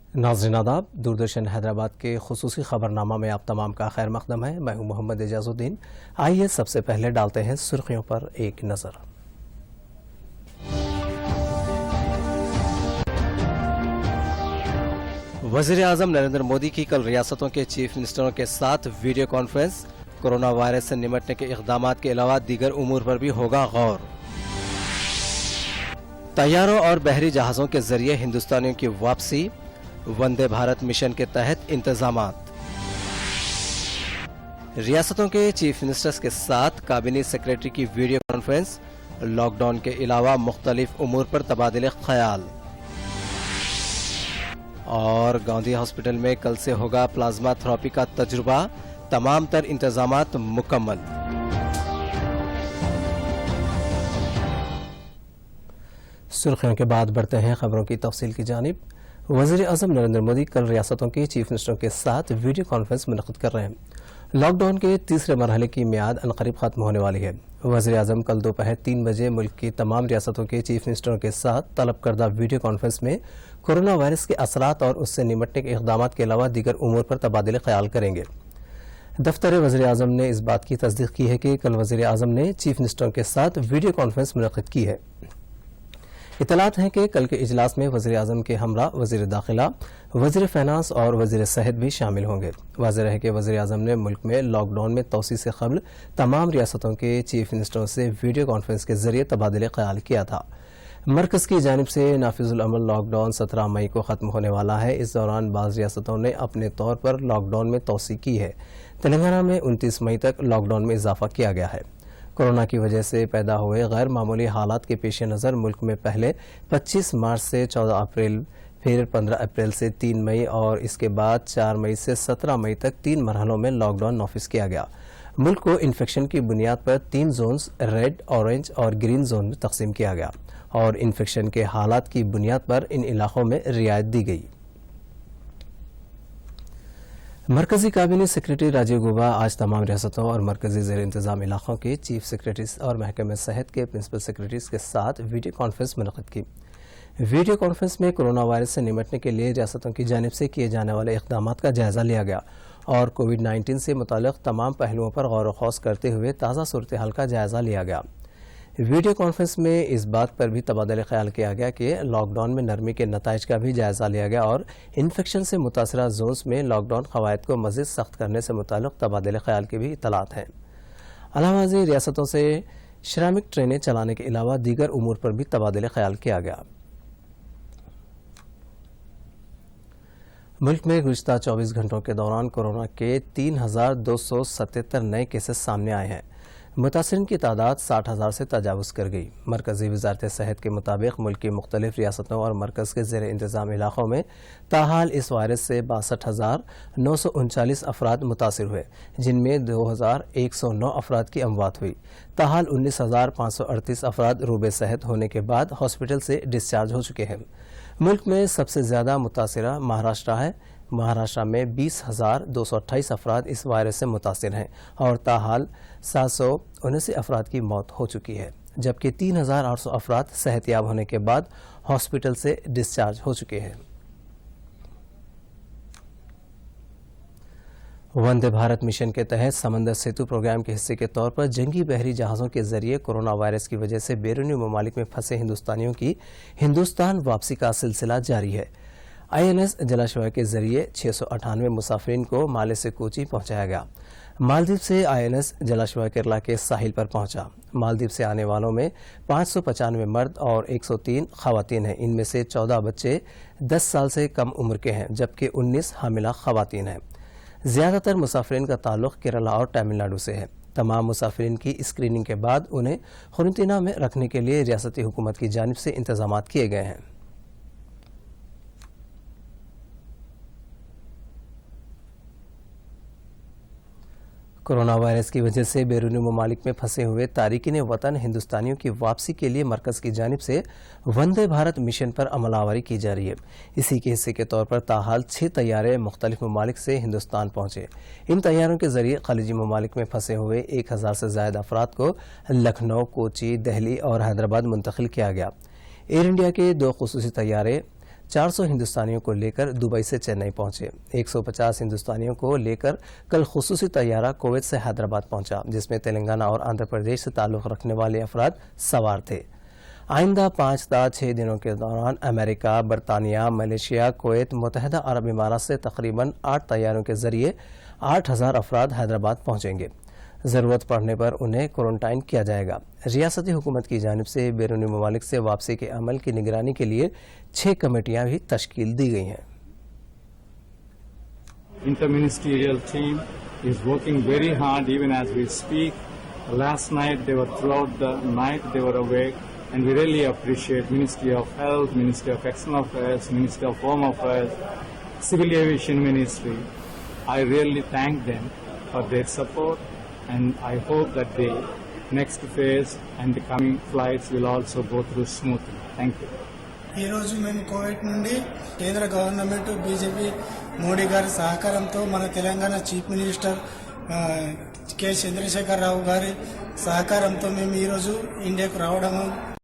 नाज़रीन आदाब, दूरदर्शन हैदराबाद के खुसूसी खबरनामा में आप तमाम का खैर मकदम है। मैं हूं मोहम्मद एजाजुद्दीन। आइए सबसे पहले डालते हैं सुर्खियों पर एक नज़र। वज़ीर आज़म नरेंद्र मोदी की कल रियासतों के चीफ मिनिस्टरों के साथ वीडियो कॉन्फ्रेंस। कोरोना वायरस से निपटने के इक़दामात के अलावा दीगर उमूर पर भी होगा गौर। तैयारों और बहरी जहाज़ों के जरिए हिंदुस्तानियों की वापसी। वंदे भारत मिशन के तहत इंतजामात। रियासतों के चीफ मिनिस्टर्स के साथ काबिनेट सेक्रेटरी की वीडियो कॉन्फ्रेंस। लॉकडाउन के अलावा मुख्तलिफ उमूर पर तबादले ख्याल। और गांधी हॉस्पिटल में कल से होगा प्लाज्मा थेरेपी का तजुर्बा। तमाम तर इंतजामात मुकम्मल। सुर्खियों के बाद बढ़ते हैं खबरों की तफसील की जानिब। वज़ीर आज़म नरेंद्र मोदी कल रियासतों के चीफ मिनिस्टरों के साथ वीडियो कॉन्फ्रेंस मुनक़्क़िद कर रहे हैं। लॉकडाउन के तीसरे मरहले की मियाद अनक़रीब ख़त्म होने वाली है। वज़ीर आज़म कल दोपहर 3 बजे मुल्क की तमाम रियासतों के चीफ मिनिस्टरों के साथ तलब करदा वीडियो कॉन्फ्रेंस में कोरोना वायरस के असरात और उससे निपटने के इक़दामात के अलावा दीगर उमूर पर तबादले ख्याल करेंगे। दफ्तर वज़ीर आज़म ने इस बात की तस्दीक की है कि कल वज़ीर आज़म ने चीफ मिनिस्टरों के साथ वीडियो कॉन्फ्रेंस मुनक़्क़िद की है। इतलात हैं कि कल के इजलास में वज़ीर आज़म के हमरा वज़ीर दाखिला, वज़ीर फाइनेंस और वज़ीर सेहत भी शामिल होंगे। वाज़ेह है कि वज़ीर आज़म ने मुल्क में लॉकडाउन में तोसी से कबल तमाम रियासतों के चीफ मिनिस्टरों से वीडियो कॉन्फ्रेंस के जरिए तबादले ख्याल किया था। मरकज़ की जानिब से नाफिजुल अमल लॉकडाउन 17 मई को ख़त्म होने वाला है। इस दौरान बाज़ रियासतों ने अपने तौर पर लॉकडाउन में तोसी की है। तेलंगाना में 29 मई तक लॉकडाउन में इजाफा किया गया है। कोरोना की वजह से पैदा हुए गैर मामूली हालात के पेश नज़र मुल्क में पहले 25 मार्च से 14 अप्रैल, फिर 15 अप्रैल से 3 मई और इसके बाद 4 मई से 17 मई तक 3 मरहलों में लॉकडाउन नाफिज किया गया। मुल्क को इन्फेक्शन की बुनियाद पर 3 जोन्स रेड, ऑरेंज और ग्रीन जोन में तकसीम किया गया और इन्फेक्शन के हालात की बुनियाद पर इन इलाकों में रियायत दी गई। मरकजी काबिनेट सेक्रेटरी राजीव गौबा आज तमाम रियासतों और मरकजी ज़ेर इंतज़ाम इलाकों के चीफ सेक्रेटरीज और महकमे सेहत के प्रिंसिपल सेक्रेटरीज के साथ वीडियो कॉन्फ्रेंस मुनक़्क़िद की। वीडियो कॉन्फ्रेंस में कोरोना वायरस से निपटने के लिए रियासतों की जानिब से किए जाने वाले इक़दामात का जायज़ा लिया गया और कोविड-19 से मुताल्लिक़ तमाम पहलुओं पर गौर व खौस करते हुए ताज़ा सूरत हाल का जायज़ा लिया गया। वीडियो कॉन्फ्रेंस में इस बात पर भी तबादला ख्याल किया गया कि लॉकडाउन में नरमी के नताइज का भी जायज़ा लिया गया और इन्फेक्शन से मुतासरा जोन्स में लॉकडाउन क़वायद को मज़ीद सख्त करने से मुताल्लिक़ तबादला ख्याल की भी इतलात हैं। अलावा रियासतों से श्रमिक ट्रेनें चलाने के अलावा दीगर उमूर पर भी तबादला ख्याल किया गया। मुल्क में गुज़िश्ता 24 घंटों के दौरान कोरोना के 3277 नए केसेस सामने आए हैं। मुतासिरीन की तादाद 60,000 से तजावुज़ कर गई। मरकज़ी वज़ारत सेहत के मुताबिक मुल्क की मुख्तलिफ रियासतों और मरकज़ के ज़ेर इंतज़ाम इलाकों में ताहाल इस वायरस से 62,939 अफराद मुतासिर हुए, जिनमें 2,109 अफराद की अमवात हुई। ताहाल 19,538 अफराद रूबे सेहत होने के बाद हॉस्पिटल से डिस्चार्ज हो चुके हैं। मुल्क में सबसे ज़्यादा मुतासिरा महाराष्ट्र है। महाराष्ट्र में 20,228 अफराद इस वायरस से मुतासिर हैं और ताहाल 779 अफराद की मौत हो चुकी है, जबकि 3,800 अफराद सेहतयाब होने के बाद हॉस्पिटल से डिस्चार्ज हो चुके हैं। वंदे भारत मिशन के तहत समंदर सेतु प्रोग्राम के हिस्से के तौर पर जंगी बहरी जहाज़ों के जरिए कोरोना वायरस की वजह से बैरूनी ममालिक में फंसे हिंदुस्तानियों की हिंदुस्तान वापसी का सिलसिला जारी है। INS जलाश्वा के जरिए 698 मुसाफिरीन को माले से कोची पहुंचाया गया। मालदीव से INS जलाश्वा केरला के साहिल पर पहुंचा। मालदीव से आने वालों में 595 मर्द और 103 खवातीन हैं। इनमें से 14 बच्चे 10 साल से कम उम्र के हैं, जबकि 19 हामिला खवातीन हैं। ज़्यादातर मुसाफिरीन का ताल्लुक केरला और तमिलनाडु से है। तमाम मुसाफिरीन की स्क्रीनिंग के बाद उन्हें क्वारंटीना में रखने के लिए रियासती हुकूमत की जानिब से इंतजामात किए गए हैं। कोरोना वायरस की वजह से बैरूनी ममालिक में फंसे हुए तारिकीन वतन हिंदुस्तानियों की वापसी के लिए मरकज़ की जानिब से वंदे भारत मिशन पर अमलावरी की जा रही है। इसी के हिस्से के तौर पर ताहाल 6 तैयारे मुख्तलिफ ममालिक से हिंदुस्तान पहुंचे। इन तैयारों के जरिए खलीजी ममालिक में फंसे हुए 1000 से ज़्यादा अफराद को लखनऊ, कोची, दहली और हैदराबाद मुंतकिल किया गया। एयर इंडिया के 2 खुसूसी तैयारे 400 हिंदुस्तानियों को लेकर दुबई से चेन्नई पहुंचे। 150 हिंदुस्तानियों को लेकर कल खुसूसी तैयारा कुवैत से हैदराबाद पहुंचा, जिसमें तेलंगाना और आंध्र प्रदेश से ताल्लुक़ रखने वाले अफराद सवार थे। आइंदा 5 ta 6 दिनों के दौरान अमेरिका, बरतानिया, मलेशिया, कुवैत, मुत्तहिदा अरब इमारात से तकरीबन 8 तैयारों के जरिए 8000 अफराद हैदराबाद पहुंचेंगे। ज़रूरत पड़ने पर उन्हें क्वारंटाइन किया जाएगा। रियासती हुकूमत की जानिब से बैरूनी ममालिक से वापसी के अमल की निगरानी के लिए 6 कमेटियां भी तश्कील दी गई हैं। Interministerial team is working very hard even as we speak. Last night throughout the night they were awake, and we really appreciate Ministry of Health, Ministry of External Affairs, Ministry of Home Affairs, Civil Aviation Ministry. I really thank them for their support, and I hope that the next phase and the coming flights will also go through smoothly. Thank you. ఈ రోజు మేము Covid నుండి కేంద్ర government BJP Modi గారి సహకారంతో మన Telangana chief minister K Chandrashekar Rao గారి సహకారంతో మేము ఈరోజు ఇండియాకు రావడం,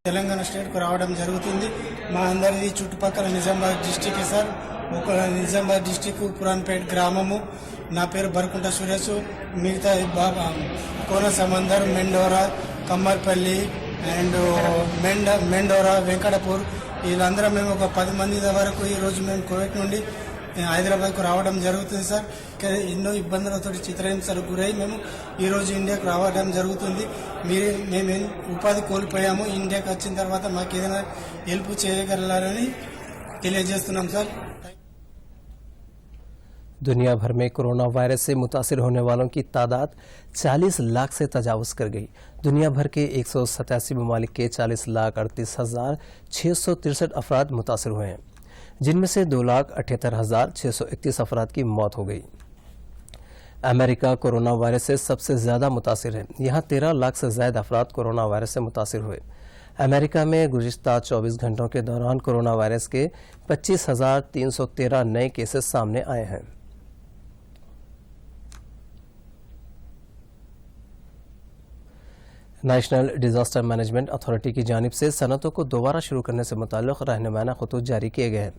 తెలంగాణ స్టేట్కు రావడం జరుగుతుంది. మా అందరిది చుట్టుపక్కల నిజామాబాద్ డిస్టిక్ సార్. ఒక నిజామాబాద్ డిస్టిక్ పురాన్పేట్ గ్రామము. నా పేరు బరుకుంట సురేష్. మిగతా కోన సమందర్, మెండోరా, కమ్మర్పల్లి అండ్ మెండోరా, వెంకటపూర్, వీళ్ళందరం మేము ఒక 10 మంది వరకు ఈరోజు మేము కోవిడ్ నుండి హైదరాబాద్కు రావడం జరుగుతుంది సార్. ఎన్నో ఇబ్బందులతో చిత్రహింసలకు గురై మేము ఈరోజు ఇండియాకు రావడం జరుగుతుంది. మేము ఉపాధి కోల్పోయాము. ఇండియాకి వచ్చిన తర్వాత మాకు ఏదైనా హెల్ప్ చేయగలరని తెలియజేస్తున్నాం సార్. दुनिया भर में कोरोना वायरस से मुतासिर होने वालों की तादाद 40 लाख से तजावुज कर गई। दुनिया भर के 187 ममालिक के 40,38,663 अफराद मुतासिर हुए हैं, जिनमें से 2,78,631 अफराद की मौत हो गई। अमेरिका कोरोना वायरस से सबसे ज़्यादा मुतासिर है। यहाँ 13 लाख से ज़्यादा अफराद कोरोना वायरस से मुतासिर हुए। अमेरिका में गुज़िश्ता 24 घंटों के दौरान कोरोना वायरस के 25,313 नए केसेस सामने आए हैं। नेशनल डिजास्टर मैनेजमेंट अथॉरिटी की जानिब से सनतों को दोबारा शुरू करने से मुताल्लिक़ रहनुमाना खतूत जारी किए गए हैं।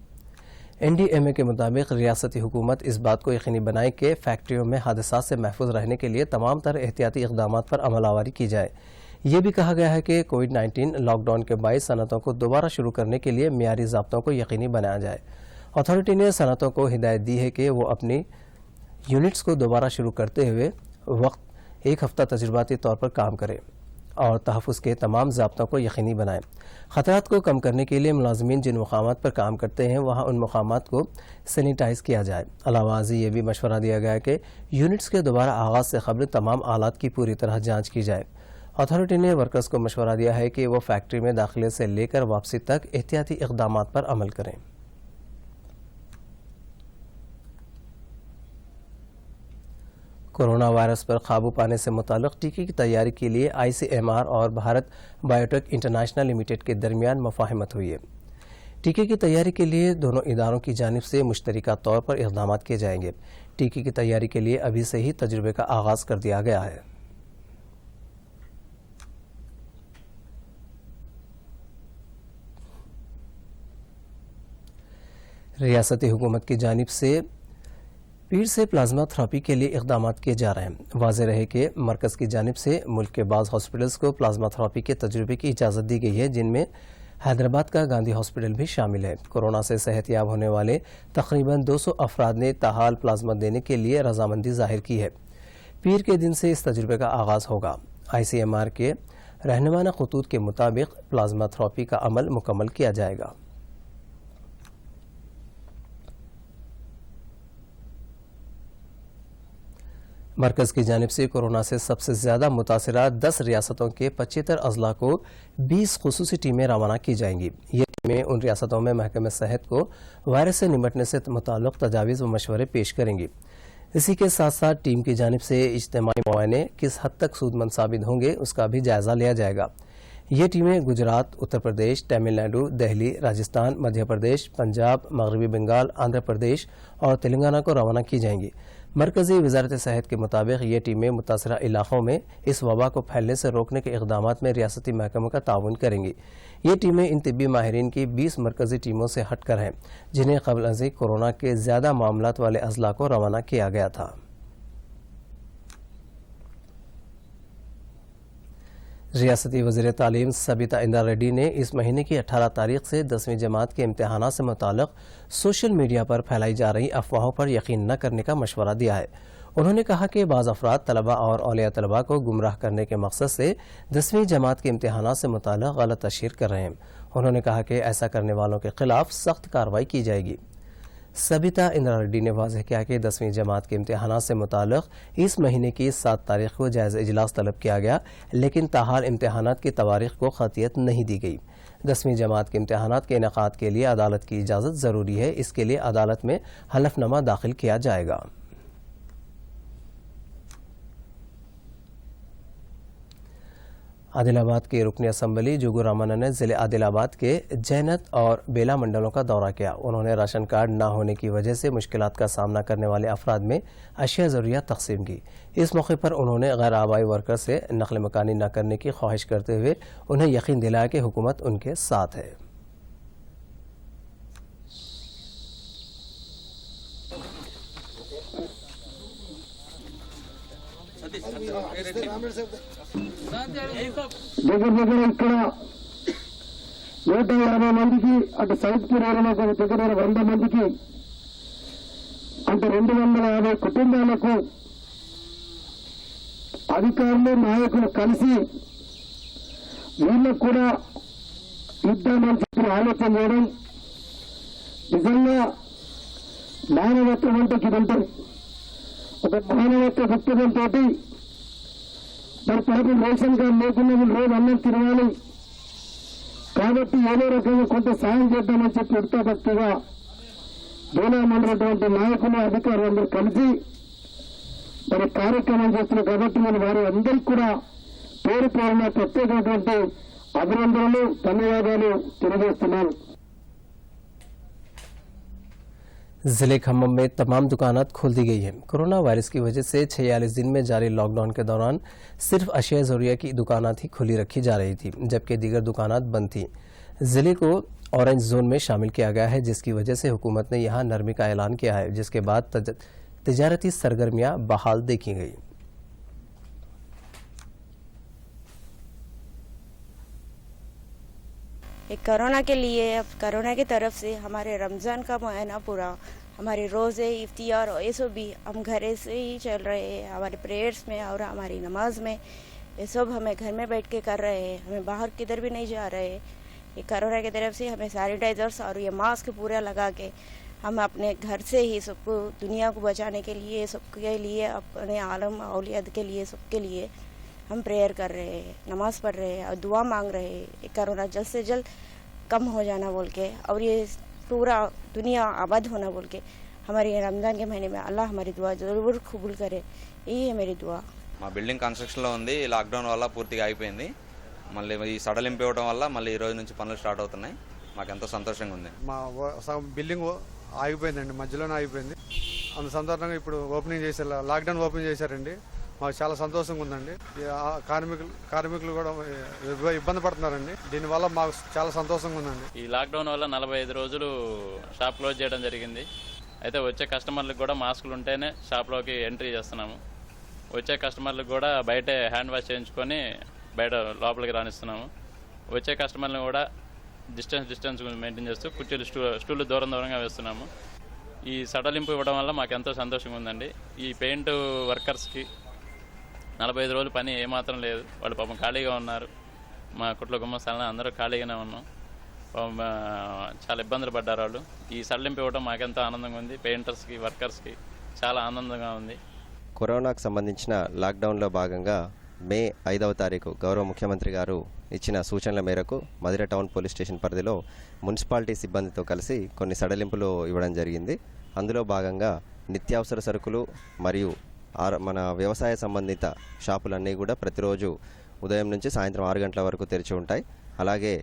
NDMA के मुताबिक रियासती हुकूमत इस बात को यकीनी बनाए कि फैक्ट्रियों में हादसा से महफूज रहने के लिए तमाम तरह एहतियाती इक़दाम पर अमलावरी की जाए। ये भी कहा गया है कि कोविड-19 लॉकडाउन के बायस सनतों को दोबारा शुरू करने के लिए मियारी ज़ाब्तों को यकीनी बनाया जाए। अथॉरिटी ने सनतों को हिदायत दी है कि वो अपनी यूनिट्स को दोबारा शुरू करते हुए वक्त 1 हफ्ता तजुर्बाती तौर पर काम करें और तहफ़्फ़ुज़ के तमाम ज़ाब्तों को यकीनी बनाएं। ख़तरात को कम करने के लिए मुलाज़मीन जिन मकामात पर काम करते हैं वहाँ उन मकामात को सैनिटाइज़ किया जाए। अलावा ये भी मशवरा दिया गया कि यूनिट्स के दोबारा आगाज़ से क़बल तमाम आलात की पूरी तरह जाँच की जाए। अथॉरिटी ने वर्कर्स को मशवरा दिया है कि वो फैक्ट्री में दाखिले से लेकर वापसी तक एहतियाती इक़दाम पर अमल करें। कोरोना वायरस पर काबू पाने से मुताल्लिक़ टीके की तैयारी के लिए ICMR और भारत बायोटेक इंटरनेशनल लिमिटेड के दरमियान मुफ़ाहमत हुई है। टीके की तैयारी के लिए दोनों इदारों की जानिब से मुश्तरका तौर पर इक़दाम किए जाएंगे। टीके की तैयारी के लिए अभी से ही तजुर्बे का आगाज़ कर दिया गया है। रियासती हुकूमत की जानिब से पीर से प्लाज्मा थेरेपी के लिए इक़दाम किए जा रहे हैं। वाज़ेह रहे कि मरकज़ की जानिब से मुल्क के बाज़ हॉस्पिटल्स को प्लाज्मा थेरेपी के तजुर्बे की इजाज़त दी गई है, जिनमें हैदराबाद का गांधी हॉस्पिटल भी शामिल है। कोरोना से सेहतयाब होने वाले तकरीबन 200 अफराद ने ताहाल प्लाज्मा देने के लिए रजामंदी जाहिर की है। पीर के दिन से इस तजुर्बे का आगाज़ होगा। ICMR के रहनुमाना खतूत के मुताबिक प्लाज्मा थेरेपी का अमल मुकम्मल किया जाएगा। मरकज़ की जानिब से कोरोना से सबसे ज़्यादा मुतासिरा 10 रियासतों के 75 अजला को 20 खुसूसी टीमें रवाना की जाएंगी। ये टीमें उन रियासतों में महकमे सेहत को वायरस से निपटने से मुताल्लिक़ तजावीज़ व मशवरे पेश करेंगी। इसी के साथ साथ टीम की जानिब से इज्तिमाई मुआयने किस हद तक सूदमंद साबित होंगे उसका भी जायज़ा लिया जाएगा। ये टीमें गुजरात, उत्तर प्रदेश, तमिलनाडु, दिल्ली, राजस्थान, मध्य प्रदेश, पंजाब, मगरबी बंगाल, आंध्र प्रदेश और तेलंगाना को रवाना की जाएंगी। मरकजी वजारत सेहत के मुताबिक ये टीमें मुतासरा इलाकों में इस वबा को फैलने से रोकने के इक़दामात में रियासती महकमों का ताउन करेंगी। ये टीमें इन तिब्बी माहिरीन की 20 मरकजी टीमों से हटकर हैं, जिन्हें क़ब्ल अज़ कोरोना के ज़्यादा मामलात वाले अज़ला को रवाना किया गया था। रियासती वज़ीर तालीम सबिता इंदिरा रेड्डी ने इस महीने की 18 तारीख से 10वीं जमात के इम्तहानात से मुताल्लिक़ सोशल मीडिया पर फैलाई जा रही अफवाहों पर यकीन न करने का मशवरा दिया है। उन्होंने कहा कि बाज़ अफराद तलबा और औलिया तलबा को गुमराह करने के मकसद से 10वीं जमात के इम्तहानात से मुताल्लिक़ गलत तशहीर कर रहे हैं। उन्होंने कहा कि ऐसा करने वालों के खिलाफ सख्त कार्रवाई की जाएगी। सबिता इंदिरा रेड्डी ने वाज़ेह किया कि 10वीं जमात के इम्तहानात से मुताल्लिक़ इस महीने की 7 तारीख को जायज़ इजलास तलब किया गया, लेकिन ताहाल इम्तहानात की तवारीख को ख़ातियत नहीं दी गई। 10वीं जमात के इम्तहानात के इनेकाद के लिए अदालत की इजाज़त ज़रूरी है। इसके लिए अदालत में हलफनामा दाखिल किया जाएगा। आदिलाबाद के रुकन असम्बली जुगू रामाना ने ज़िले आदिलाबाद के जैनत और बेला मंडलों का दौरा किया। उन्होंने राशन कार्ड न होने की वजह से मुश्किलात का सामना करने वाले अफराद में अशिया ज़रूरियात तकसीम की। इस मौके पर उन्होंने गैर आबाई वर्कर से नकल मकानी न करने की ख्वाहिश करते हुए उन्हें यकीन दिलाया कि हुकूमत उनके साथ है। దగ్గర ఇక్కడ 150 మందికి అటు సౌత్ పురాణలో దగ్గర 100 మందికి అంటే 250 కుటుంబాలకు అధికారులు నాయకులు కలిసి వీళ్ళకు కూడా ఇద్దామని చెప్పి ఆలోచన చేయడం నిజంగా మానవత్వం అంటే ఇదంటే ఒక మానవత్వ దృక్పథంతో మరి పాపం రేషన్ కార్డు లేకుండా వీళ్ళు రోజు అన్నం తిరగాలి కాబట్టి ఏదో రకంగా కొంత సాయం చేద్దామని చెప్పి ఉడతాభక్తిగా దూరమైనటువంటి నాయకులు అధికారులందరూ కలిసి మరి కార్యక్రమం చేస్తున్నారు కాబట్టి నేను వారి అందరికీ కూడా పేరు పేరున ప్రత్యేకమైనటువంటి అభినందనలు ధన్యవాదాలు తెలియజేస్తున్నాను। जिले खम्मम में तमाम दुकानात खोल दी गई हैं। कोरोना वायरस की वजह से 46 दिन में जारी लॉकडाउन के दौरान सिर्फ अशिया ज़रूरिया की दुकानात ही खुली रखी जा रही थी, जबकि दीगर दुकानात बंद थी। जिले को ऑरेंज जोन में शामिल किया गया है, जिसकी वजह से हुकूमत ने यहाँ नरमी का ऐलान किया है, जिसके बाद तिजारती सरगर्मियाँ बहाल देखी गई। कोरोना के लिए अब कोरोना की तरफ से हमारे रमज़ान का महीना पूरा हमारे रोज़े इफ्तियार और ये सब भी हम घर से ही चल रहे हैं। हमारे प्रेयर्स में और हमारी नमाज में ये सब हमें घर में बैठ के कर रहे हैं, हमें बाहर किधर भी नहीं जा रहे हैं। ये कोरोना की तरफ से हमें सैनिटाइजर्स और ये मास्क पूरा लगा के हम अपने घर से ही सबको दुनिया को बचाने के लिए सबके लिए अपने आलम औलियत के लिए सबके लिए हम प्रेयर कर रहे हैं, नमाज पढ़ रहे हैं और दुआ मांग रहे हैं ये कोरोना जल्द से जल्द कम हो जाना बोल के और ये पूरा दुनिया आबाद होना बोल के हमारे रमज़ान के महीने में अल्लाह हमारी दुआ ज़रूर कबूल करे, यही है मेरी दुआ। మా బిల్డింగ్ కన్స్ట్రక్షన్లో ఉంది, లాక్డౌన్ వల్ల పూర్తిగా అయిపోయింది। మళ్ళీ ఈ సడలింపు ఇవ్వడం వల్ల మళ్ళీ ఈ రోజు నుంచి పనులు స్టార్ట్ అవుతున్నాయి। మాకు ఎంతో సంతోషంగా ఉంది। మా బిల్డింగ్ ఆగిపోయిందండి, మధ్యలోనే ఆగిపోయింది। అందు సందర్భంగా ఇప్పుడు ఓపెనింగ్ చేశారు, లాక్డౌన్ ఓపెన్ చేశారండి। మాకు చాలా సంతోషంగా ఉందండి। కార్మికులు కూడా ఇబ్బంది పడుతున్నారండి, దీనివల్ల మాకు చాలా సంతోషంగా ఉందండి। ఈ లాక్డౌన్ వల్ల 45 రోజులు షాప్ క్లోజ్ చేయడం జరిగింది। అయితే వచ్చే కస్టమర్లకు కూడా మాస్కులు ఉంటేనే షాప్లోకి ఎంట్రీ చేస్తున్నాము। వచ్చే కస్టమర్లకు కూడా బయటే హ్యాండ్ వాష్ చేయించుకొని బయట లోపలికి రానిస్తున్నాము। వచ్చే కస్టమర్లను కూడా డిస్టెన్స్ మెయింటైన్ చేస్తూ కుర్చీలు స్టూళ్ళు దూరంగా వేస్తున్నాము। ఈ సడలింపు ఇవ్వడం వల్ల మాకు ఎంతో సంతోషంగా ఉందండి। ఈ పెయింట్ వర్కర్స్కి 45 రోజులు పని ఏమాత్రం లేదు, వాళ్ళు పాపం ఖాళీగా ఉన్నారు। మా కుట్ల గుమ్మస్థానంలో అందరూ ఖాళీగానే ఉన్నాం, చాలా ఇబ్బందులు పడ్డారు వాళ్ళు। ఈ సడలింపు ఇవ్వడం మాకెంతో ఆనందంగా ఉంది, పెయింటర్స్కి వర్కర్స్కి చాలా ఆనందంగా ఉంది। కరోనాకు సంబంధించిన లాక్డౌన్లో భాగంగా మే 5వ తారీఖు గౌరవ ముఖ్యమంత్రి గారు ఇచ్చిన సూచనల మేరకు మధిర టౌన్ పోలీస్ స్టేషన్ పరిధిలో మున్సిపాలిటీ సిబ్బందితో కలిసి కొన్ని సడలింపులు ఇవ్వడం జరిగింది। అందులో భాగంగా నిత్యావసర సరుకులు మరియు మన వ్యవసాయ సంబంధిత షాపులన్నీ కూడా ప్రతిరోజు ఉదయం నుంచి సాయంత్రం 6 గంటల వరకు తెరిచి ఉంటాయి. అలాగే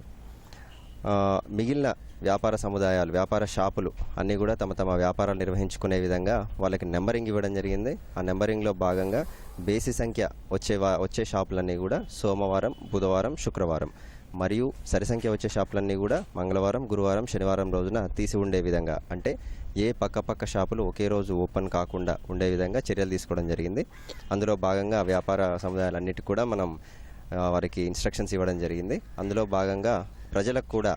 మిగిలిన వ్యాపార సముదాయాలు, వ్యాపార షాపులు అన్నీ కూడా తమ తమ వ్యాపారాలు నిర్వహించుకునే విధంగా వాళ్ళకి నెంబరింగ్ ఇవ్వడం జరిగింది. ఆ నెంబరింగ్లో భాగంగా బేసి సంఖ్య వచ్చే షాపులన్నీ కూడా సోమవారం, బుధవారం, శుక్రవారం మరియు సరి సంఖ్య వచ్చే షాపులన్నీ కూడా మంగళవారం, గురువారం, శనివారం రోజున తీసి ఉండే విధంగా, అంటే ఏ పక్క షాపులు ఒకే రోజు ఓపెన్ కాకుండా ఉండే విధంగా చర్యలు తీసుకోవడం జరిగింది. అందులో భాగంగా వ్యాపార సముదాయాలన్నిటికీ కూడా మనం వారికి ఇన్స్ట్రక్షన్స్ ఇవ్వడం జరిగింది. అందులో భాగంగా ప్రజలకు కూడా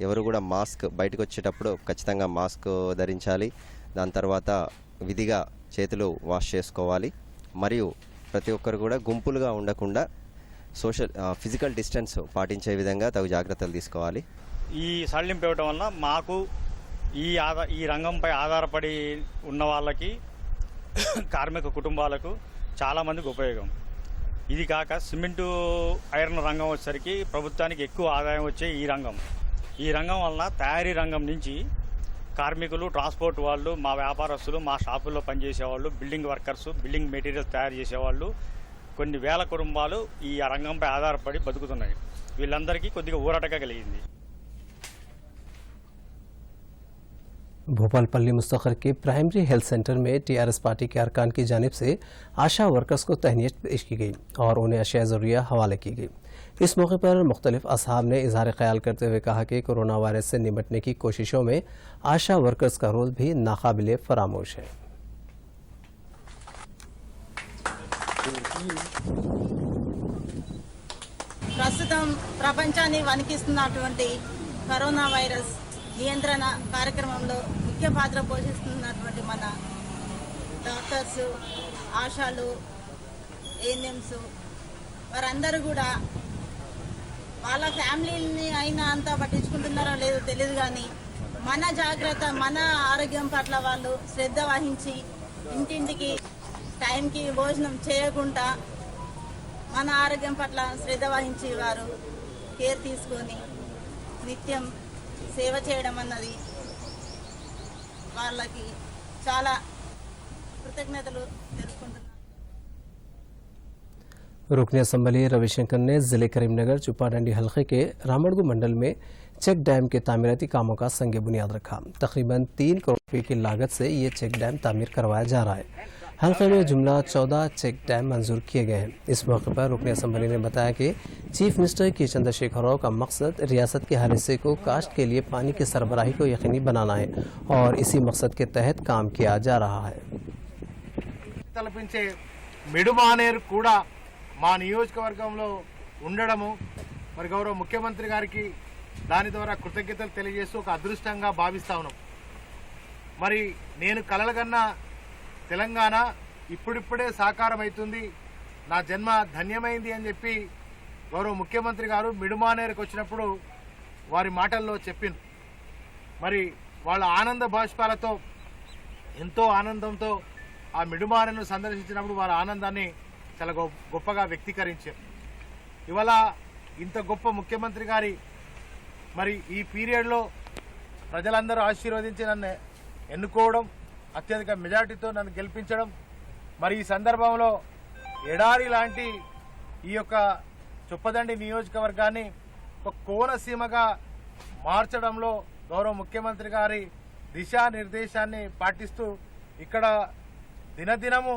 ఎవరు కూడా మాస్క్, బయటకు వచ్చేటప్పుడు ఖచ్చితంగా మాస్క్ ధరించాలి. దాని తర్వాత విధిగా చేతులు వాష్ చేసుకోవాలి. మరియు ప్రతి ఒక్కరు కూడా గుంపులుగా ఉండకుండా ఫిజికల్ డిస్టెన్స్ పాటించే విధంగా తగు జాగ్రత్తలు తీసుకోవాలి. ఈ సడలింపు ఇవ్వడం వల్ల మాకు ఈ రంగంపై ఆధారపడి ఉన్న వాళ్ళకి, కార్మిక కుటుంబాలకు చాలామందికి ఉపయోగం. ఇది కాక సిమెంటు ఐరన్ రంగం వచ్చేసరికి ప్రభుత్వానికి ఎక్కువ ఆదాయం వచ్చే ఈ రంగం వలన తయారీ రంగం నుంచి కార్మికులు, ట్రాన్స్పోర్ట్ వాళ్ళు, మా వ్యాపారస్తులు, మా షాపుల్లో పనిచేసేవాళ్ళు, బిల్డింగ్ వర్కర్స్, బిల్డింగ్ మెటీరియల్స్ తయారు చేసేవాళ్ళు, కొన్ని వేల కుటుంబాలు ఈ రంగంపై ఆధారపడి బతుకుతున్నాయి. వీళ్ళందరికీ కొద్దిగా ఊరటగా కలిగింది. भोपालपल्ली मुस्तखर के प्राइमरी हेल्थ सेंटर में टीआरएस पार्टी के अरकान की जानिब से आशा वर्कर्स को तहनीत पेश की गई और उन्हें अशिया ज़रूरिया हवाले की गई। इस मौके पर मुख्तलिफ असहाब ने इजहार ख्याल करते हुए कहा कि कोरोना वायरस से निपटने की कोशिशों में आशा वर्कर्स का रोल भी नाकाबिले फरामोश है। ప్రస్తుతం ప్రపంచాన్ని వణికిస్తున్నటువంటి కరోనా వైరస్ నియంత్రణ కార్యక్రమంలో ముఖ్య పాత్ర పోషిస్తున్నటువంటి మన డాక్టర్స్, ఆశాలు, ఏఎన్ఎంస్ వారందరూ కూడా వాళ్ళ ఫ్యామిలీని అయినా అంతా పట్టించుకుంటున్నారో లేదో తెలియదు, కానీ మన జాగ్రత్త, మన ఆరోగ్యం పట్ల వాళ్ళు శ్రద్ధ వహించి ఇంటింటికి టైంకి భోజనం చేయకుండా మన ఆరోగ్యం పట్ల శ్రద్ధ వహించి వారు కేర్ తీసుకొని నిత్యం సేవ చేయడం అన్నది వాళ్ళకి చాలా కృతజ్ఞతలు తెలుపుకుంటున్నాను. रुकन असम्बली रविशंकर ने जिले करीमनगर चुपाडंडी हल्के के रामड़गु मंडल में चेक डैम के तामीराती कामों का संग बुनियाद रखा। तकरीबन 3 करोड़ रुपये की लागत से ये चेक डैम तामीर करवाया जा रहा है। हल्के में जुमला 14 चेक डैम मंजूर किए गए हैं। इस मौके पर रुकन असम्बली ने बताया कि चीफ मिनिस्टर के चंद्रशेखर राव का मकसद रियासत के हर हिस्से को काश्त के लिए पानी की सरबराही को यकीनी बनाना है और इसी मकसद के तहत काम किया जा रहा है। తలపించే మిడుమానేరు కూడా మా నియోజకవర్గంలో ఉండడము మరి గౌరవ ముఖ్యమంత్రి గారికి దాని ద్వారా కృతజ్ఞతలు తెలియజేస్తూ ఒక అదృష్టంగా భావిస్తా ఉన్నాం. మరి నేను కలలుగన్న తెలంగాణ ఇప్పుడిప్పుడే సాకారం అవుతుంది, నా జన్మ ధన్యమైంది అని చెప్పి గౌరవ ముఖ్యమంత్రి గారు మిడుమానేరుకు వచ్చినప్పుడు వారి మాటల్లో చెప్పింది. మరి వాళ్ళ ఆనంద బాష్పాలతో, ఎంతో ఆనందంతో ఆ మిడుమానేరును సందర్శించినప్పుడు వారి ఆనందాన్ని చాలా గొప్పగా వ్యక్తీకరించారు. ఇవాళ ఇంత గొప్ప ముఖ్యమంత్రి గారి మరి ఈ పీరియడ్లో ప్రజలందరూ ఆశీర్వదించి నన్ను ఎన్నుకోవడం, అత్యధిక మెజార్టీతో నన్ను గెలిపించడం, మరి ఈ సందర్భంలో ఎడారి లాంటి ఈ యొక్క చొప్పదండి నియోజకవర్గాన్ని ఒక కోనసీమగా మార్చడంలో గౌరవ ముఖ్యమంత్రి గారి దిశానిర్దేశాన్ని పాటిస్తూ ఇక్కడ దినదినము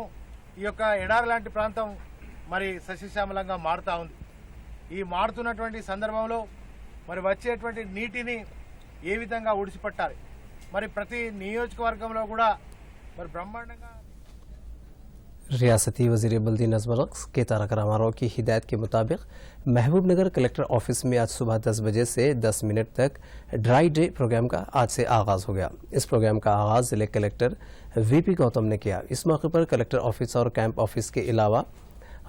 ఈ యొక్క ఎడారి లాంటి ప్రాంతం మరి సస్యశ్యామలంగా మారుతూ ఉంది. ఈ మారుతున్నటువంటి సందర్భంలో మరి వచ్చేటువంటి నీటిని ఏ విధంగా ఊడిసిపట్టాలి, మరి ప్రతి నియోజకవర్గంలో కూడా మరి బ్రహ్మాండంగా रियासती वज़ीर बल्दी नज़्म रक़्स के तारक रामाराव की हिदायत के मुताबिक महबूब नगर कलेक्टर ऑफिस में आज सुबह 10 बजे से 10 मिनट तक ड्राई डे प्रोग्राम का आज से आगाज़ हो गया। इस प्रोग्राम का आगाज़ जिले कलेक्टर वीपी गौतम ने किया। इस मौके पर कलेक्टर ऑफिस और कैंप ऑफिस के अलावा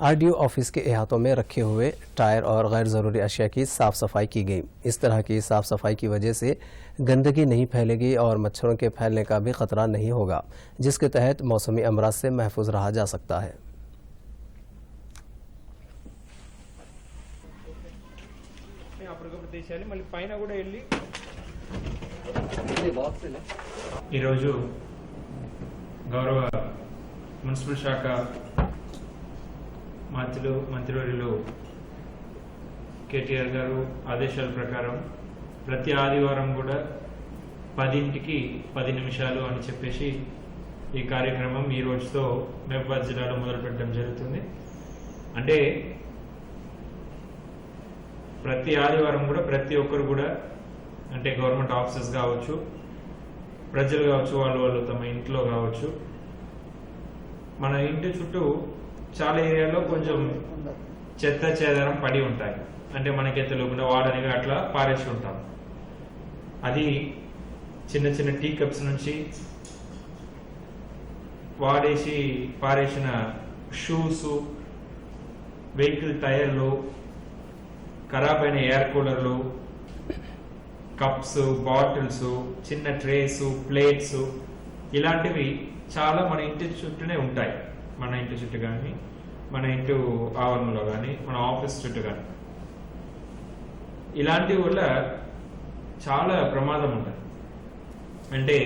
आरडीओ ऑफिस के अहातों में रखे हुए टायर और गैर ज़रूरी अशिया की साफ़ सफाई की गई। इस तरह की साफ़ सफाई की वजह से गंदगी नहीं फैलेगी और मच्छरों के फैलने का भी ख़तरा नहीं होगा, जिसके तहत मौसमी अमराज से महफूज रहा जा सकता है। ఈరోజు గౌరవ మున్సిపల్ శాఖ మంత్రివర్యులు కేటీఆర్ గారు ఆదేశాల ప్రకారం ప్రతి ఆదివారం కూడా 10కి 10 నిమిషాలు అని చెప్పేసి ఈ కార్యక్రమం ఈ రోజుతో మహబూబాబాద్ జిల్లాలో మొదలుపెట్టడం జరుగుతుంది. అంటే ప్రతి ఆదివారం కూడా ప్రతి ఒక్కరు కూడా అంటే గవర్నమెంట్ ఆఫీసెస్ కావచ్చు, ప్రజలు కావచ్చు, వాళ్ళు తమ ఇంట్లో కావచ్చు, మన ఇంటి చుట్టూ చాలా ఏరియాలో కొంచెం చెత్త చెదారం పడి ఉంటాయి. అంటే మనకే తెలియకుండా వాడనివి అట్లా పారేసి ఉంటాం. అది చిన్న చిన్న టీ కప్స్ నుంచి వాడేసి పారేసిన షూస్, వెహికల్ టైర్లు, ఖరాబ్ అయిన ఎయిర్ కూలర్లు, కప్స్, బాటిల్స్, చిన్న ట్రేస్, ప్లేట్స్, ఇలాంటివి చాలా మన ఇంటి చుట్టూనే ఉంటాయి. మన ఇంటి చుట్టూ కానీ, మన ఇంటి ఆవరణలో కానీ, మన ఆఫీస్ చుట్టూ కానీ. ఇలాంటి వల్ల చాలా ప్రమాదం ఉంటుంది. అంటే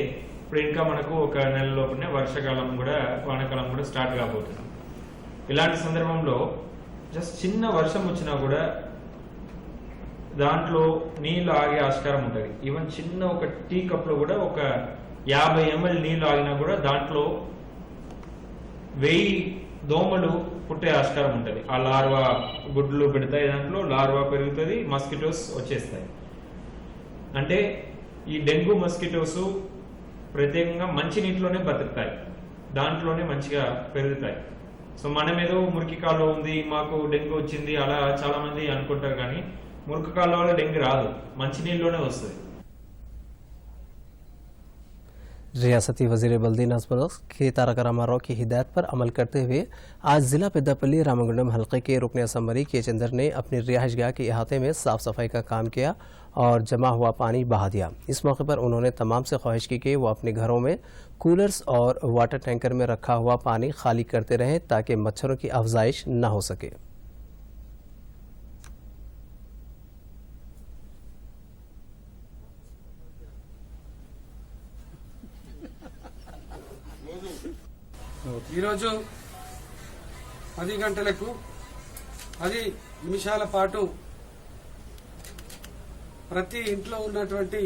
ఇప్పుడు ఇంకా మనకు ఒక నెల లోపలనే వర్షాకాలం కూడా, వానాకాలం కూడా స్టార్ట్ కాబోతున్నాం. ఇలాంటి సందర్భంలో జస్ట్ చిన్న వర్షం వచ్చినా కూడా దాంట్లో నీళ్ళు ఆగే ఆస్కారం ఉంటుంది. ఈవెన్ చిన్న ఒక టీ కప్ లో కూడా ఒక 50 ml నీళ్ళు ఆగినా కూడా దాంట్లో 1000 దోమలు పుట్టే ఆస్కారం ఉంటుంది. ఆ లార్వా గుడ్లు పెడతాయి, దాంట్లో లార్వా పెరుగుతుంది, మస్కిటోస్ వచ్చేస్తాయి. అంటే ఈ డెంగ్యూ మస్కిటోస్ ప్రత్యేకంగా మంచి నీటిలోనే బతుకుతాయి, దాంట్లోనే మంచిగా పెరుగుతాయి. సో మనం ఏదో మురికి కాలువ ఉంది, మాకు డెంగ్యూ వచ్చింది అలా చాలా మంది అనుకుంటారు. కానీ మురికి కాలువ వల్ల డెంగ్యూ రాదు, మంచి నీళ్ళలోనే వస్తుంది. रियासती वजीर बल्दी नज़्म के तारक रामाराव की हिदायत पर अमल करते हुए आज जिला पेद्दापल्ली रामगुंडम हल्के के रुकन असम्बली के चंदर ने अपनी रिहाइशगाह के अहाते में साफ सफाई का काम किया और जमा हुआ पानी बहा दिया। इस मौके पर उन्होंने तमाम से ख्वाहिश की कि वो अपने घरों में कूलर्स और वाटर टैंकर में रखा हुआ पानी खाली करते रहें ताकि मच्छरों की अफजाइश न हो सके। ఈరోజు 10 గంటలకు 10 నిమిషాల పాటు ప్రతి ఇంట్లో ఉన్నటువంటి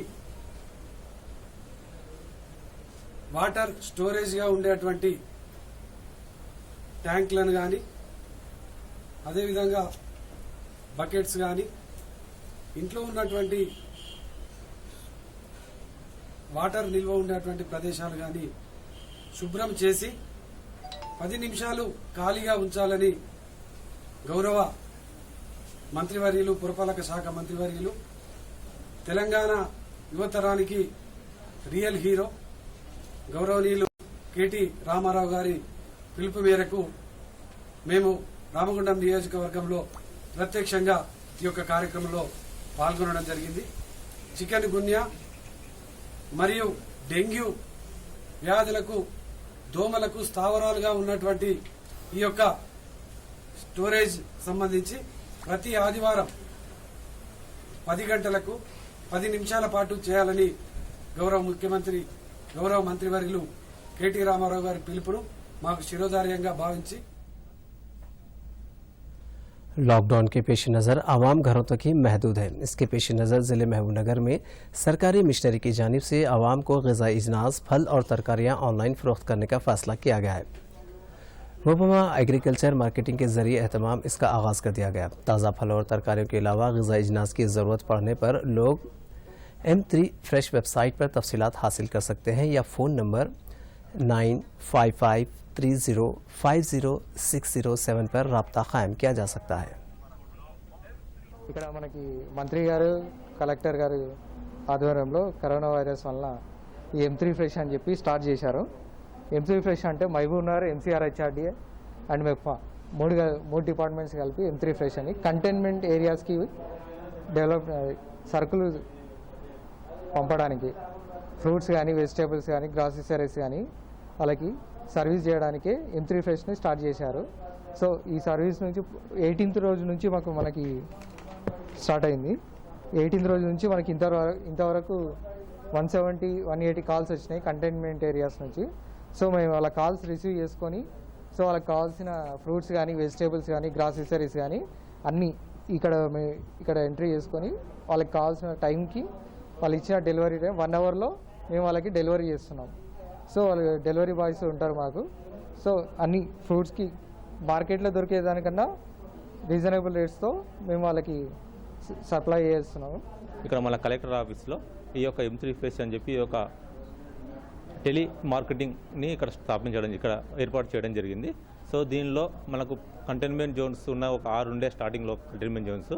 వాటర్ స్టోరేజ్గా ఉండేటువంటి ట్యాంకులను కానీ, అదేవిధంగా బకెట్స్ కానీ, ఇంట్లో ఉన్నటువంటి వాటర్ నిల్వ ఉండేటువంటి ప్రదేశాలు కానీ శుభ్రం చేసి 10 నిమిషాలు ఖాళీగా ఉంచాలని గౌరవ మంత్రివర్యులు, పురపాలక శాఖ మంత్రివర్యులు, తెలంగాణ యువతరానికి రియల్ హీరో గౌరవనీయులు కేటీ రామారావు గారి పిలుపు మేరకు మేము రామగుండం నియోజకవర్గంలో ప్రత్యక్షంగా ఈ యొక్క కార్యక్రమంలో పాల్గొనడం జరిగింది. చికెన్ గున్యా మరియు డెంగ్యూ వ్యాధులకు, దోమలకు స్థావరాలుగా ఉన్నటువంటి ఈ యొక్క స్టోరేజ్ సంబంధించి ప్రతి ఆదివారం 10 గంటలకు 10 నిమిషాల పాటు చేయాలని గౌరవ మంత్రివర్యులు కేటీ రామారావు గారి పిలుపును మాకు శిరోధార్యంగా భావించి लॉकडाउन के पेश नज़र आवाम घरों तक ही महदूद है। इसके पेश नज़र ज़िले महबूबनगर में सरकारी मिशनरी की जानिब से आवाम को ग़िज़ाई अजनास, फल और तरकारियाँ ऑनलाइन फ़रोख्त करने का फ़ैसला किया गया है। महबूबा एग्रीकल्चर मार्केटिंग के ज़रिए एहतमाम इसका आगाज़ कर दिया गया। ताज़ा फल और तरकारियों के अलावा ग़िज़ाई अजनास की ज़रूरत पड़ने पर लोग M3 फ्रेश वेबसाइट पर तफसीलात हासिल कर सकते हैं या फ़ोन नंबर 9553050607 पर रब्ता कायम किया जा सकता है। ఇక్కడ మనకి మంత్రి గారు, కలెక్టర్ గారు ఆధ్వర్యంలో కరోనా వైరస్ వల్ల ఈ M3 ఫ్రెష్ అని చెప్పి స్టార్ట్ చేశారు. M3 ఫ్రెష్ అంటే Mahabubnagar, MCR HRDA and MEPMA మూడు డిపార్ట్మెంట్స్ కలిపి M3 ఫ్రెష్ అని కంటైన్మెంట్ ఏరియాస్కి డెవలప్ సరుకులు పంపడానికి, ఫ్రూట్స్ కానీ, వెజిటేబుల్స్ కానీ, గ్రాసరీస్ కానీ వాళ్ళకి సర్వీస్ చేయడానికి M3 ఫ్రెష్ని స్టార్ట్ చేశారు. సో ఈ సర్వీస్ నుంచి 18th రోజు నుంచి మనకి స్టార్ట్ అయింది. 18th రోజు నుంచి మనకి ఇంతవరకు 170-180 కాల్స్ వచ్చినాయి కంటైన్మెంట్ ఏరియాస్ నుంచి. సో మేము వాళ్ళ కాల్స్ రిసీవ్ చేసుకొని, సో వాళ్ళకి కావాల్సిన ఫ్రూట్స్ కానీ, వెజిటేబుల్స్ కానీ, గ్రాసరీస్ కానీ అన్నీ ఇక్కడ ఎంట్రీ చేసుకొని వాళ్ళకి కావాల్సిన టైంకి వాళ్ళు ఇచ్చిన డెలివరీ టైం 1 అవర్లో మేము వాళ్ళకి డెలివరీ చేస్తున్నాం. సో వాళ్ళు డెలివరీ బాయ్స్ ఉంటారు మాకు. సో అన్ని ఫ్రూట్స్కి మార్కెట్లో దొరికేదానికన్నా రీజనబుల్ రేట్స్తో మేము వాళ్ళకి సప్లై చేస్తున్నాము. ఇక్కడ మన కలెక్టర్ ఆఫీస్లో ఈ యొక్క M3 Fresh అని చెప్పి ఈ యొక్క టెలి మార్కెటింగ్ని ఇక్కడ స్థాపించడం, ఇక్కడ ఏర్పాటు చేయడం జరిగింది. సో దీనిలో మనకు కంటైన్మెంట్ జోన్స్ ఉన్న ఒక 6 ఉండే స్టార్టింగ్లో కంటైన్మెంట్ జోన్స్.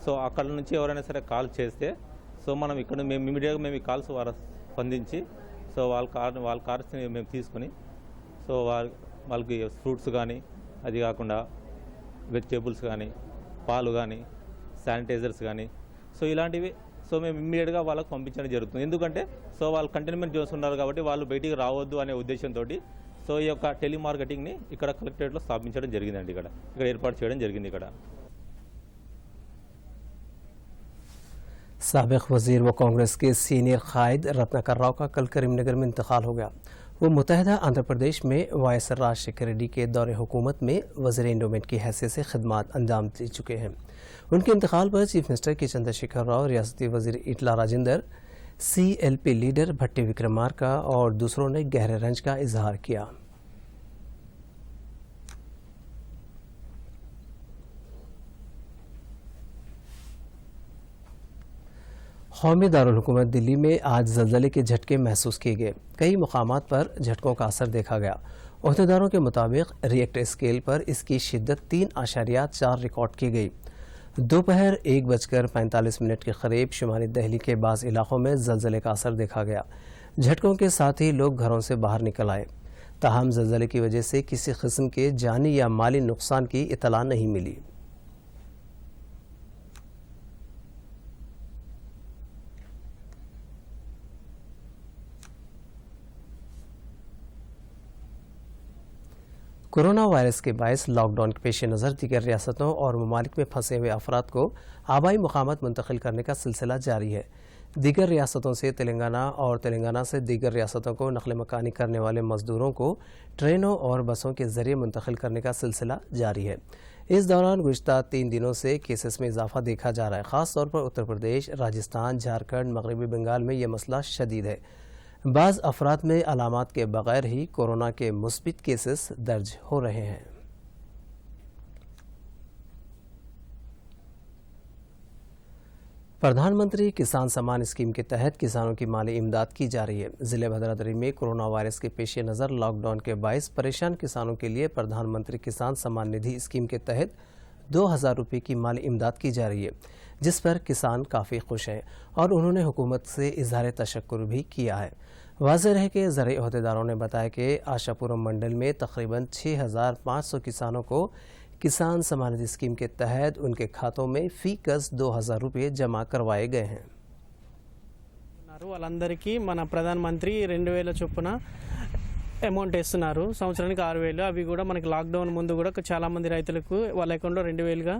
సో అక్కడ నుంచి ఎవరైనా సరే కాల్ చేస్తే సో మనం ఇక్కడ మేము ఇమీడియట్గా మేము ఈ కాల్స్ స్పందించి సో వాళ్ళ కార్స్ని మేము తీసుకొని సో వాళ్ళకి ఫ్రూట్స్ కానీ, అది కాకుండా వెజిటేబుల్స్ కానీ, పాలు కానీ, శానిటైజర్స్ కానీ సో ఇలాంటివి సో మేము ఇమ్మీడియట్గా వాళ్ళకి పంపించడం జరుగుతుంది. ఎందుకంటే సో వాళ్ళు కంటైన్మెంట్ జోన్స్ ఉన్నారు కాబట్టి వాళ్ళు బయటికి రావద్దు అనే ఉద్దేశంతో సో ఈ యొక్క టెలిమార్కెటింగ్ని ఇక్కడ కలెక్టరేట్లో స్థాపించడం జరిగిందండి. ఇక్కడ ఏర్పాటు చేయడం జరిగింది. ఇక్కడ साबिक वजीर व कांग्रेस के सीनियर कायद रत्नाकर राव का कल करीमनगर में इंतकाल हो गया। वो मुत्तहदा आंध्र प्रदेश में वायस राजशेखर रेड्डी के दौरे हुकूमत में वज़ीर एंडोमेंट की हैसियत से खिदमात अंजाम दे चुके हैं। उनके इंतकाल पर चीफ मिनिस्टर के चंद्रशेखर राव, रियासती वजीर इटला राजेंद्र, CLP लीडर भट्टी विक्रमार्का और दूसरों ने गहरे रंज का इजहार किया। कौमी दारुल हुकूमत दिल्ली में आज ज़लज़ले के झटके महसूस किए गए। कई मकामात पर झटकों का असर देखा गया। ओहदेदारों के मुताबिक रिएक्टर स्केल पर इसकी शिद्दत 3.4 रिकॉर्ड की गई। दोपहर 1:45 के करीब शुमाली दिल्ली के बाज़ इलाकों में ज़लज़ले का असर देखा गया। झटकों के साथ ही लोग घरों से बाहर निकल आए। ताहम ज़लज़ले की वजह से किसी किस्म के जानी या माली नुकसान की इतला नहीं मिली। कोरोना वायरस के बायस लॉकडाउन के पेश नज़र दीगर रियासतों और ममालिक में फंसे हुए अफराद को आबाई मकामात मुंतकिल करने का सिलसिला जारी है। दीगर रियासतों से तेलंगाना और तेलंगाना से दीगर रियासतों को नकल मकानी करने वाले मजदूरों को ट्रेनों और बसों के जरिए मुंतकिल करने का सिलसिला जारी है। इस दौरान गुज़िश्ता 3 दिनों से केसेस में इजाफा देखा जा रहा है। ख़ास तौर पर उत्तर प्रदेश, राजस्थान, झारखंड, मगरबी बंगाल में यह मसला शदीद है। बाज़ अफराद में अलामात के बगैर ही कोरोना के मुस्बित केसेस दर्ज हो रहे हैं। प्रधानमंत्री किसान सम्मान स्कीम के तहत किसानों की माली इमदाद की जा रही है। ज़िले भद्रादरी में कोरोना वायरस के पेश नज़र लॉकडाउन के बायस परेशान किसानों के लिए प्रधानमंत्री किसान सम्मान निधि स्कीम के तहत 2000 रुपये की माली इमदाद की जा रही है, जिस पर किसान काफ़ी खुश हैं और उन्होंने हुकूमत से इजहार तशक्कुर भी किया है। वाज़ेह है कि ज़राई अहदेदारों ने बताया कि आशापुरम मंडल में तकरीबन 6500 किसानों को किसान सम्मान निधि स्कीम के तहत उनके खातों में फी कस 2000 रुपये जमा करवाए गए हैं। వాళ్ళందరికీ మన ప్రధానమంత్రి 2000 చొప్పున అమౌంట్ ఇస్తున్నారు. సంవత్సరానికి 6000. అవి కూడా మనకి లాక్డౌన్ ముందు కూడా చాలా మంది రైతులకు వాళ్ళ అకౌంట్లో 2000గా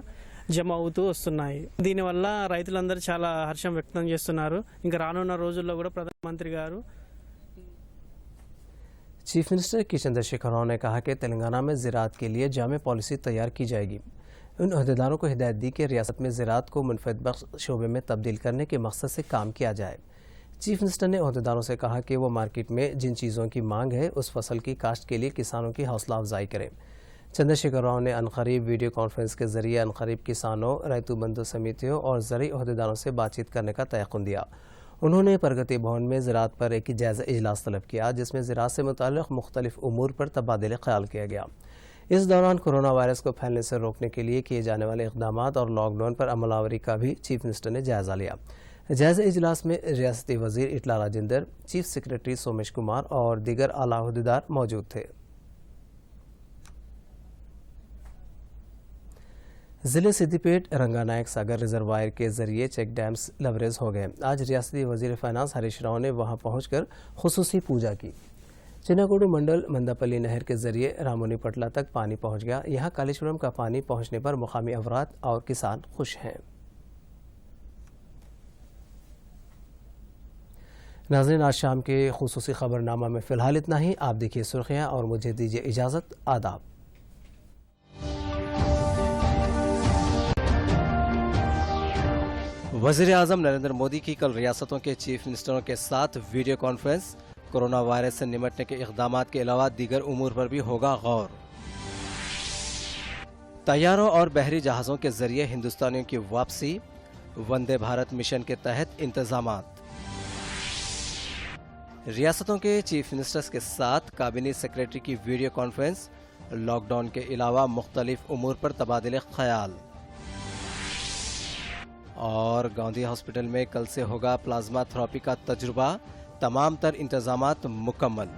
జమ అవుతూ వస్తున్నాయి. దీనివల్ల రైతులందరూ చాలా హర్షం వ్యక్తం చేస్తున్నారు. ఇంకా రానున్న రోజుల్లో కూడా ప్రధానమంత్రి గారు चीफ मिनिस्टर के चंद्रशेखर राव ने कहा कि तेलंगाना में ज़राअत के लिए जामे पॉलिसी तैयार की जाएगी। उन अहदेदारों को हिदायत दी कि रियासत में ज़राअत को मुनफ़िद बख्श शोबे में तब्दील करने के मकसद से काम किया जाए। चीफ मिनिस्टर ने अहदेदारों से कहा कि वो मार्केट में जिन चीज़ों की मांग है उस फसल की काश्त के लिए किसानों की हौसला अफजाई करें। चंद्रशेखर राव ने अनकरीब वीडियो कॉन्फ्रेंस के जरिए अनकरीब किसानों, रैतु बंधु समितियों और ज़राई अहदेदारों से बातचीत करने का तयक़ुन दिया। उन्होंने प्रगति भवन में ज़राअत पर एक जायज़ा इजलास तलब किया, जिसमें ज़राअत से मुताल्लिक़ मुख्तलिफ उमूर पर तबादले ख्याल किया गया। इस दौरान कोरोना वायरस को फैलने से रोकने के लिए किए जाने वाले इक़दामात और लॉकडाउन पर अमलावरी का भी चीफ मिनिस्टर ने जायज़ा लिया। जायज़ा इजलास में रियासती वज़ीर इटला राजेंद्र, चीफ सेक्रेटरी सोमेश कुमार और दीगर आला अहदेदार मौजूद थे। ज़िले सिद्दीपेट रंगानायक सागर रिजर्वायर के जरिए चेक डैम्स लवरेज हो गए। आज रियासती वज़ीर फ़ाइनांस हरीश राव ने वहां पहुंचकर खुसूसी पूजा की। चिन्नागुडू मंडल मंदापल्ली नहर के जरिए रामोनी पटला तक पानी पहुंच गया। यहां कालेश्वरम का पानी पहुंचने पर मुकामी अफराद और किसान खुश हैं। नाज़रीन, आज शाम के खुसूसी खबरनामा में फ़िलहाल इतना ही। आप देखिए सुर्खियाँ और मुझे दीजिए इजाज़त। आदाब। वज़ीर आज़म नरेंद्र मोदी की कल रियासतों के चीफ मिनिस्टरों के साथ वीडियो कॉन्फ्रेंस। कोरोना वायरस से निपटने के इक़दामात के अलावा दीगर उमूर पर भी होगा गौर। तैयारों और बहरी जहाज़ों के जरिए हिंदुस्तानियों की वापसी। वंदे भारत मिशन के तहत इंतजामात। रियासतों के चीफ मिनिस्टर्स के साथ कैबिनेट सेक्रेटरी की वीडियो कॉन्फ्रेंस। लॉकडाउन के अलावा मुख्तलिफ उमूर पर तबादले ख्याल। और गांधी हॉस्पिटल में कल से होगा प्लाज्मा थेरेपी का तजुर्बा। तमाम तर इंतजामात मुकम्मल।